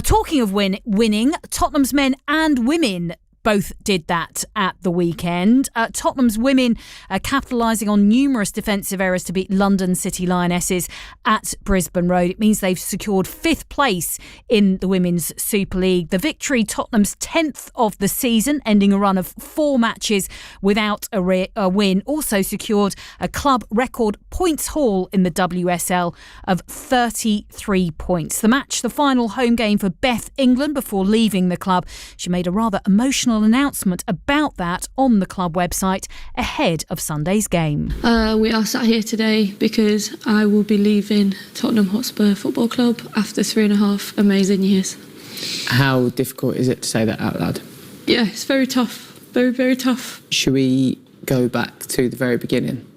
Talking of winning, Tottenham's men and women both did that at the weekend. Tottenham's women capitalising on numerous defensive errors to beat London City Lionesses at Brisbane Road. It means they've secured 5th place in the Women's Super League. The victory, Tottenham's 10th of the season, ending a run of 4 matches without a win, also secured a club record points haul in the WSL of 33 points. The final home game for Beth England before leaving the club. She made a rather emotional announcement about that on the club website ahead of Sunday's game. We are sat here today because I will be leaving Tottenham Hotspur Football Club after 3.5 amazing years. How difficult is it to say that out loud? Yeah, it's very tough. Very, very tough. Should we go back to the very beginning?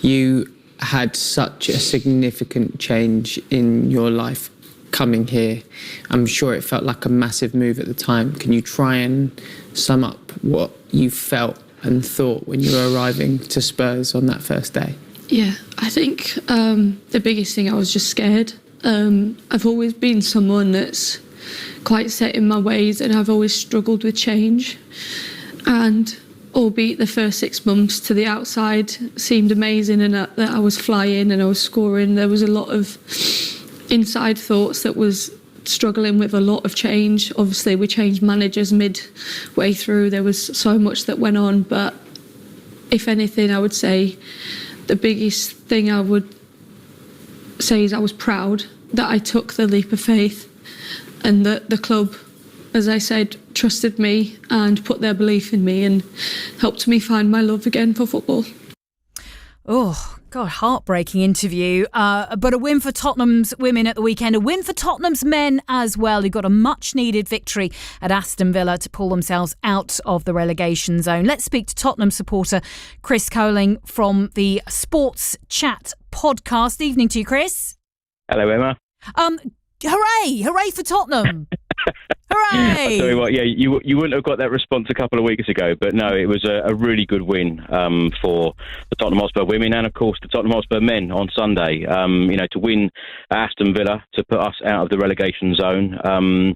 You had such a significant change in your life coming here. I'm sure it felt like a massive move at the time. Can you try and sum up what you felt and thought when you were arriving to Spurs on that first day? Yeah, I think the biggest thing, I was just scared. I've always been someone that's quite set in my ways, and I've always struggled with change. And albeit the first 6 months to the outside seemed amazing and that I was flying and I was scoring, there was a lot of inside thoughts that was struggling with a lot of change. Obviously, we changed managers midway through. There was so much that went on, but if anything, I would say the biggest thing I would say is I was proud that I took the leap of faith and that the club, as I said, trusted me and put their belief in me and helped me find my love again for football. Oh, God, heartbreaking interview. But a win for Tottenham's women at the weekend. A win for Tottenham's men as well, who got a much-needed victory at Aston Villa to pull themselves out of the relegation zone. Let's speak to Tottenham supporter Chris Cowlin from the Spurs Chat Podcast. Evening to you, Chris. Hello, Emma. Hooray! Hooray for Tottenham! Hooray! I tell you what, yeah, you wouldn't have got that response a couple of weeks ago, but no, it was a really good win for the Tottenham Hotspur women and, of course, the Tottenham Hotspur men on Sunday. To win Aston Villa to put us out of the relegation zone.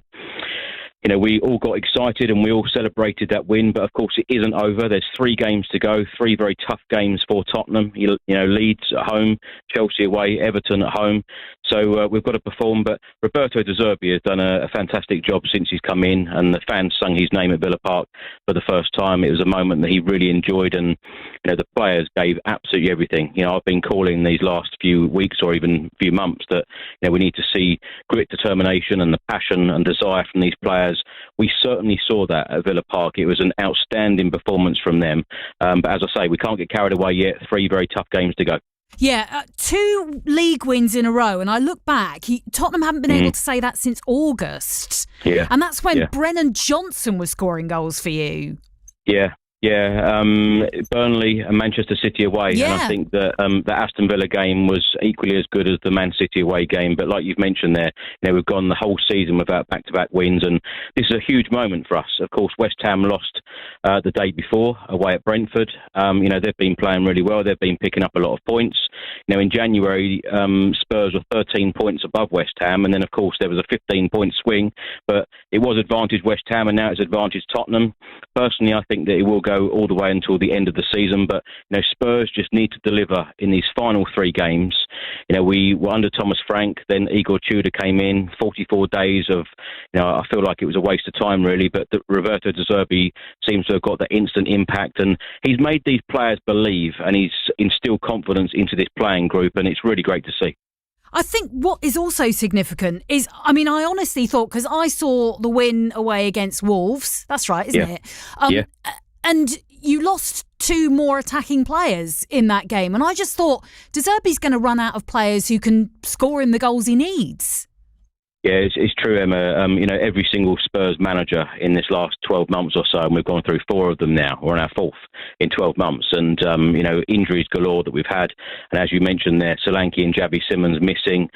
We all got excited and we all celebrated that win, but of course it isn't over. There's 3 games to go, 3 very tough games for Tottenham. Leeds at home, Chelsea away, Everton at home. So we've got to perform. But Roberto De Zerbi has done a fantastic job since he's come in, and the fans sung his name at Villa Park for the first time. It was a moment that he really enjoyed, and the players gave absolutely everything. I've been calling these last few weeks or even few months that we need to see grit, determination, and the passion and desire from these players. We certainly saw that at Villa Park. It was an outstanding performance from them. But as I say, we can't get carried away yet. 3 very tough games to go. Yeah, 2 league wins in a row. And I look back, Tottenham haven't been able to say that since August. Yeah. And that's when Brennan Johnson was scoring goals for you. Yeah. Yeah, Burnley and Manchester City away. Yeah. And I think that the Aston Villa game was equally as good as the Man City away game. But like you've mentioned there, we've gone the whole season without back-to-back wins. And this is a huge moment for us. Of course, West Ham lost the day before away at Brentford. They've been playing really well. They've been picking up a lot of points. In January, Spurs were 13 points above West Ham. And then, of course, there was a 15-point swing. But it was advantage West Ham, and now it's advantage Tottenham. Personally, I think that it will go all the way until the end of the season, but Spurs just need to deliver in these final 3 games. We were under Thomas Frank, then Igor Tudor came in. 44 days of, I feel like it was a waste of time really, but Roberto De Zerbi seems to have got that instant impact, and he's made these players believe, and he's instilled confidence into this playing group, and it's really great to see. I think what is also significant is, I honestly thought, because I saw the win away against Wolves, that's right, isn't it? And you lost 2 more attacking players in that game. And I just thought, De Zerbi's going to run out of players who can score him the goals he needs. Yeah, it's true, Emma. Every single Spurs manager in this last 12 months or so, and we've gone through 4 of them now. We're on our 4th in 12 months. And, injuries galore that we've had. And as you mentioned there, Solanke and Javi Simmons missing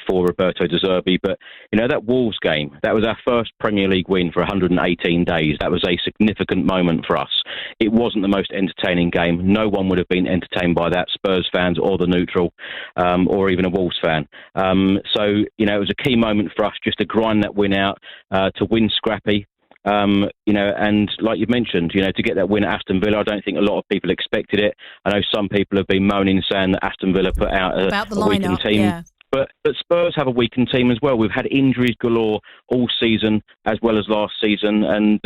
for Roberto De Zerbi. But, that Wolves game, that was our first Premier League win for 118 days. That was a significant moment for us. It wasn't the most entertaining game. No one would have been entertained by that, Spurs fans or the neutral, or even a Wolves fan. It was a key moment point for us just to grind that win out, to win scrappy. And like you mentioned, to get that win at Aston Villa, I don't think a lot of people expected it. I know some people have been moaning, saying that Aston Villa put out a weakened team. Yeah. But Spurs have a weakened team as well. We've had injuries galore all season, as well as last season, and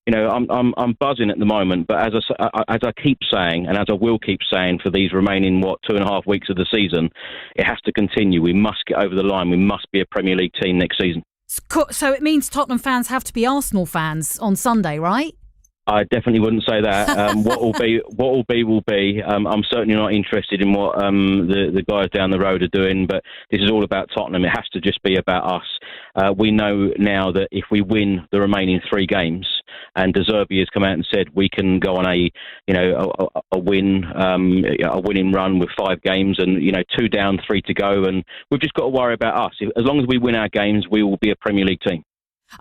I'm buzzing at the moment. But as I keep saying, and as I will keep saying for these remaining 2.5 weeks of the season, it has to continue. We must get over the line. We must be a Premier League team next season. So it means Tottenham fans have to be Arsenal fans on Sunday, right? I definitely wouldn't say that. What will be will be. I'm certainly not interested in what the guys down the road are doing, but this is all about Tottenham. It has to just be about us. We know now that if we win the remaining 3 games, and De Zerbi has come out and said we can go on a winning run with 5 games, and 2 down, 3 to go, and we've just got to worry about us. As long as we win our games, we will be a Premier League team.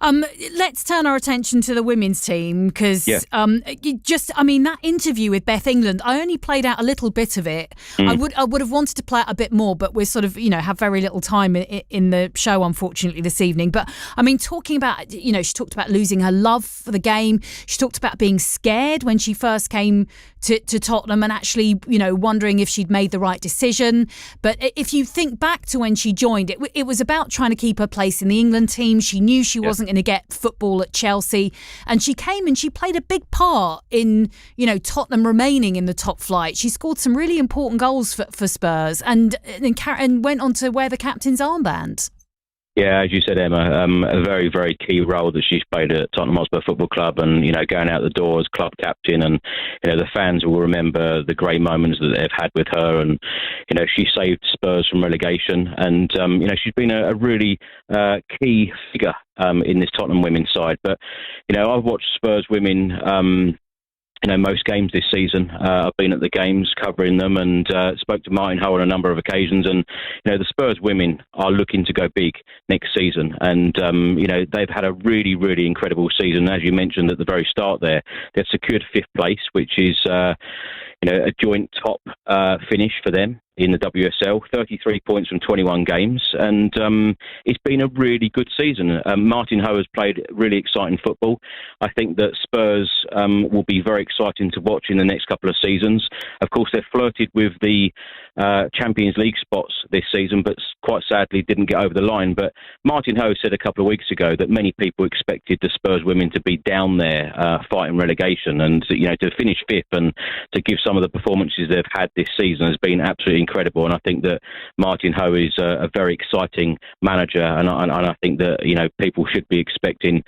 Let's turn our attention to the women's team because that interview with Beth England, I only played out a little bit of it. I would have wanted to play out a bit more, but we're sort of have very little time in the show, unfortunately, this evening. But I mean, talking about she talked about losing her love for the game. She talked about being scared when she first came to Tottenham and actually wondering if she'd made the right decision. But if you think back to when she joined, it was about trying to keep her place in the England team. She knew she wasn't going to get football at Chelsea, and she came and she played a big part in Tottenham remaining in the top flight. She scored some really important goals for Spurs and went on to wear the captain's armband. Yeah, as you said, Emma, a very, very key role that she's played at Tottenham Hotspur Football Club, and going out the door as club captain, and the fans will remember the great moments that they've had with her, and she saved Spurs from relegation, and she's been a really key figure in this Tottenham women's side. But I've watched Spurs Women most games this season. I've been at the games covering them, and spoke to Martin Ho on a number of occasions, and the Spurs Women are looking to go big next season, and they've had a really, really incredible season. As you mentioned at the very start there, they've secured 5th place, which is a joint top finish for them in the WSL, 33 points from 21 games, and it's been a really good season. Martin Ho has played really exciting football. I think that Spurs will be very exciting to watch in the next couple of seasons. Of course, they've flirted with the Champions League spots this season, but quite sadly didn't get over the line. But Martin Ho said a couple of weeks ago that many people expected the Spurs Women to be down there fighting relegation, and to finish 5th and to give some of the performances they've had this season has been absolutely incredible. And I think that Martin Ho is a very exciting manager, and I think that people should be expecting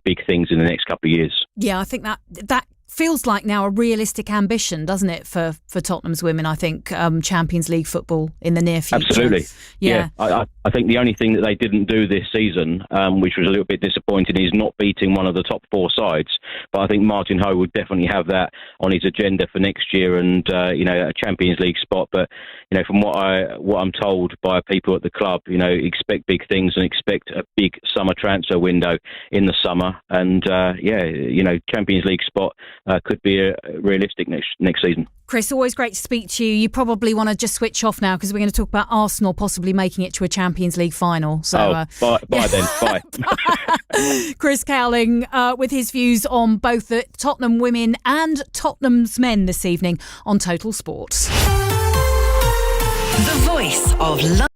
big things in the next couple of years. Yeah, I think that feels like now a realistic ambition, doesn't it, for Tottenham's women? I think Champions League football in the near future. Absolutely. Yeah. I think the only thing that they didn't do this season, which was a little bit disappointing, is not beating one of the top 4 sides. But I think Martin Ho would definitely have that on his agenda for next year, and a Champions League spot. But from what I'm told by people at the club, expect big things and expect a big summer transfer window in the summer. And Champions League spot could be realistic next season. Chris, always great to speak to you. You probably want to just switch off now because we're going to talk about Arsenal possibly making it to a Champions League final. So, bye then. Bye. Chris Cowlin with his views on both the Tottenham women and Tottenham's men this evening on Total Sports. The voice of London.